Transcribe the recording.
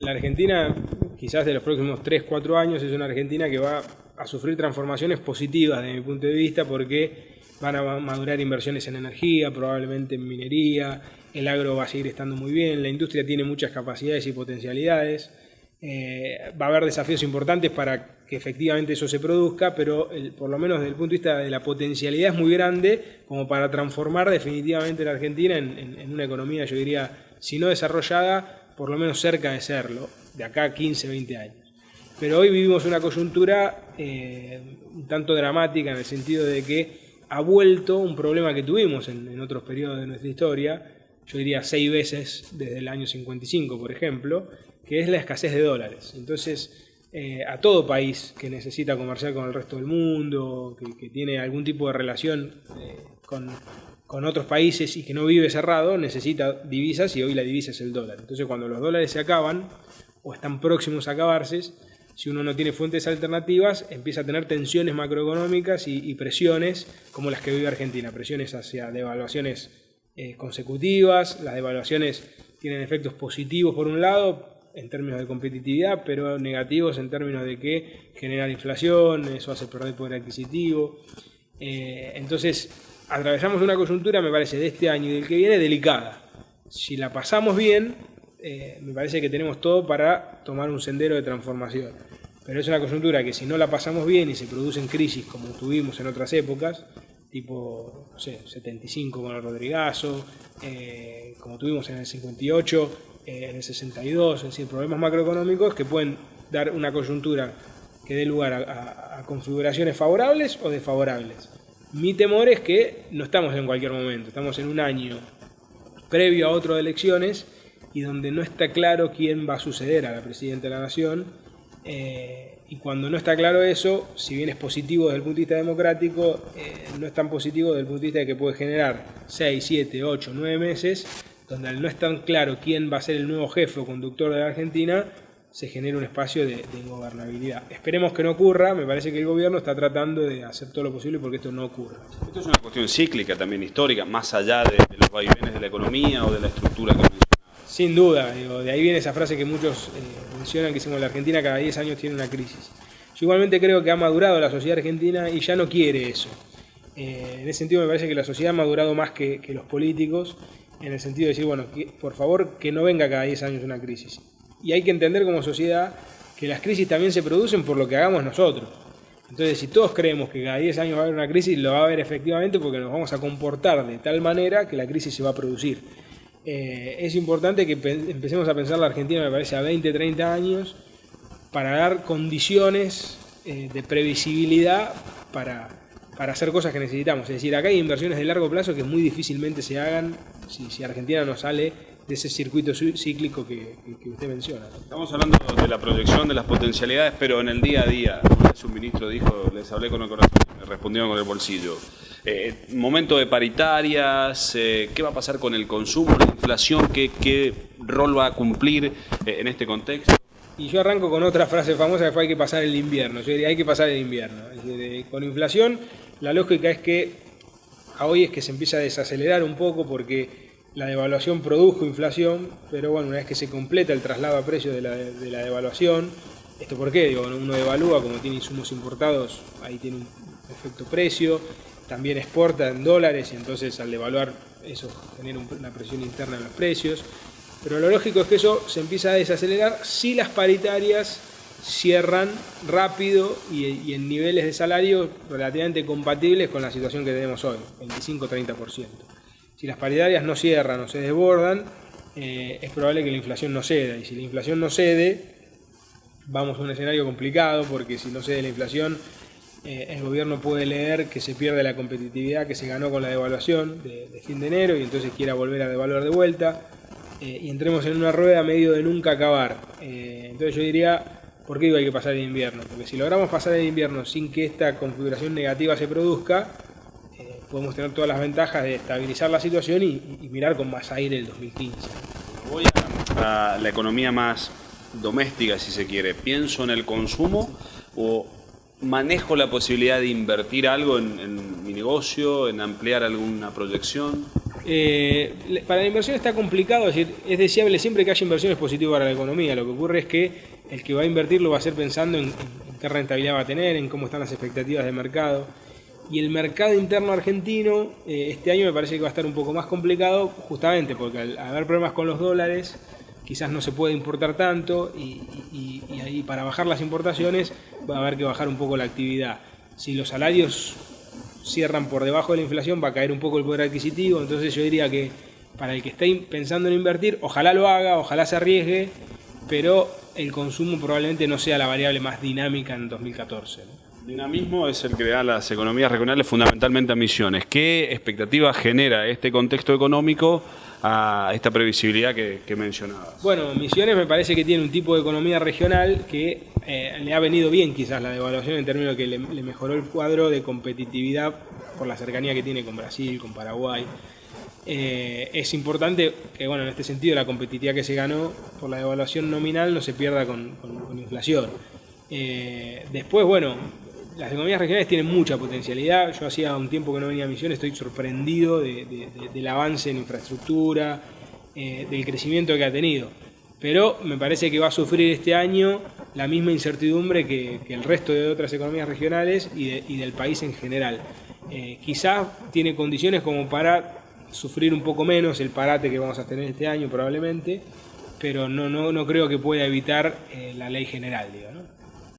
La Argentina, quizás de los próximos 3-4 años, es una Argentina que va a sufrir transformaciones positivas desde mi punto de vista, porque van a madurar inversiones en energía, probablemente en minería, el agro va a seguir estando muy bien, la industria tiene muchas capacidades y potencialidades, va a haber desafíos importantes para que efectivamente eso se produzca, pero por lo menos desde el punto de vista de la potencialidad es muy grande como para transformar definitivamente la Argentina en una economía, yo diría, si no desarrollada, por lo menos cerca de serlo, de acá a 15, 20 años. Pero hoy vivimos una coyuntura un tanto dramática en el sentido de que ha vuelto un problema que tuvimos en otros periodos de nuestra historia, yo diría 6 veces desde el año 55, por ejemplo, que es la escasez de dólares. Entonces, a todo país que necesita comerciar con el resto del mundo, que tiene algún tipo de relación con otros países y que no vive cerrado, necesita divisas, y hoy la divisa es el dólar. Entonces, cuando los dólares se acaban o están próximos a acabarse, si uno no tiene fuentes alternativas, empieza a tener tensiones macroeconómicas y presiones como las que vive Argentina, presiones hacia devaluaciones consecutivas. Las devaluaciones tienen efectos positivos por un lado en términos de competitividad, pero negativos en términos de que generan inflación, eso hace perder poder adquisitivo. Entonces atravesamos una coyuntura, me parece, de este año y del que viene delicada. Si la pasamos bien, me parece que tenemos todo para tomar un sendero de transformación, pero es una coyuntura que si no la pasamos bien y se producen crisis como tuvimos en otras épocas, tipo, no sé, 75 con el Rodrigazo, como tuvimos en el 58, en el 62, es decir, problemas macroeconómicos que pueden dar una coyuntura que dé lugar a configuraciones favorables o desfavorables. Mi temor es que no estamos en cualquier momento, estamos en un año previo a otro de elecciones y donde no está claro quién va a suceder a la presidenta de la Nación, y cuando no está claro eso, si bien es positivo desde el punto de vista democrático, no es tan positivo desde el punto de vista de que puede generar 6, 7, 8, 9 meses, donde al no estar claro quién va a ser el nuevo jefe o conductor de la Argentina, se genera un espacio de ingobernabilidad. Esperemos que no ocurra, me parece que el gobierno está tratando de hacer todo lo posible porque esto no ocurra. Esto es una cuestión cíclica, también histórica, más allá de los vaivenes de la economía o de la estructura que mencionaba. Sin duda, de ahí viene esa frase que muchos mencionan, que decimos, la Argentina cada 10 años tiene una crisis. Yo igualmente creo que ha madurado la sociedad argentina y ya no quiere eso. En ese sentido me parece que la sociedad ha madurado más que los políticos, en el sentido de decir, bueno, por favor, que no venga cada 10 años una crisis. Y hay que entender como sociedad que las crisis también se producen por lo que hagamos nosotros. Entonces, si todos creemos que cada 10 años va a haber una crisis, lo va a haber efectivamente porque nos vamos a comportar de tal manera que la crisis se va a producir. Es importante que empecemos a pensar la Argentina, me parece, a 20, 30 años, para dar condiciones de previsibilidad para hacer cosas que necesitamos. Es decir, acá hay inversiones de largo plazo que muy difícilmente se hagan si Argentina no sale de ese circuito cíclico que usted menciona. Estamos hablando de la proyección, de las potencialidades, pero en el día a día, su ministro dijo, les hablé con el corazón y me respondieron con el bolsillo. Momento de paritarias, ¿qué va a pasar con el consumo, la inflación? ¿Qué rol va a cumplir en este contexto? Y yo arranco con otra frase famosa que fue: hay que pasar el invierno. Yo diría, hay que pasar el invierno. Es decir, con inflación, la lógica es que hoy es que se empieza a desacelerar un poco porque la devaluación produjo inflación, pero bueno, una vez que se completa el traslado a precio de la devaluación, ¿esto por qué? Digo, uno devalúa, como tiene insumos importados, ahí tiene un efecto precio, también exporta en dólares y entonces al devaluar eso genera una presión interna en los precios. Pero lo lógico es que eso se empieza a desacelerar si las paritarias cierran rápido y en niveles de salario relativamente compatibles con la situación que tenemos hoy, 25-30%. Si las paritarias no cierran o se desbordan, es probable que la inflación no ceda. Y si la inflación no cede, vamos a un escenario complicado, porque si no cede la inflación, el gobierno puede leer que se pierde la competitividad que se ganó con la devaluación de fin de enero y entonces quiera volver a devaluar de vuelta. Y entremos en una rueda medio de nunca acabar. Entonces yo diría, ¿por qué digo hay que pasar el invierno? Porque si logramos pasar el invierno sin que esta configuración negativa se produzca, podemos tener todas las ventajas de estabilizar la situación y mirar con más aire el 2015. Voy a la economía más doméstica, si se quiere. ¿Pienso en el consumo o manejo la posibilidad de invertir algo en mi negocio, en ampliar alguna proyección? Para la inversión está complicado, es decir, es deseable siempre que haya inversión es positivo para la economía. Lo que ocurre es que el que va a invertir lo va a hacer pensando en qué rentabilidad va a tener, en cómo están las expectativas de mercado. Y el mercado interno argentino este año me parece que va a estar un poco más complicado, justamente porque al haber problemas con los dólares, quizás no se puede importar tanto y ahí para bajar las importaciones va a haber que bajar un poco la actividad. Si los salarios cierran por debajo de la inflación, va a caer un poco el poder adquisitivo. Entonces yo diría que para el que esté pensando en invertir, ojalá lo haga, ojalá se arriesgue, pero el consumo probablemente no sea la variable más dinámica en 2014, ¿no? Dinamismo es el que le da a las economías regionales, fundamentalmente a Misiones. ¿Qué expectativa genera este contexto económico a esta previsibilidad que mencionabas? Bueno, Misiones me parece que tiene un tipo de economía regional que le ha venido bien quizás la devaluación en términos de que le mejoró el cuadro de competitividad por la cercanía que tiene con Brasil, con Paraguay. Es importante que, bueno, en este sentido la competitividad que se ganó por la devaluación nominal no se pierda con inflación. Después, bueno, las economías regionales tienen mucha potencialidad. Yo hacía un tiempo que no venía a Misiones, estoy sorprendido del avance en infraestructura, del crecimiento que ha tenido. Pero me parece que va a sufrir este año la misma incertidumbre que el resto de otras economías regionales y del país en general. Quizás tiene condiciones como para sufrir un poco menos el parate que vamos a tener este año probablemente, pero no creo que pueda evitar la ley general, digo, ¿no?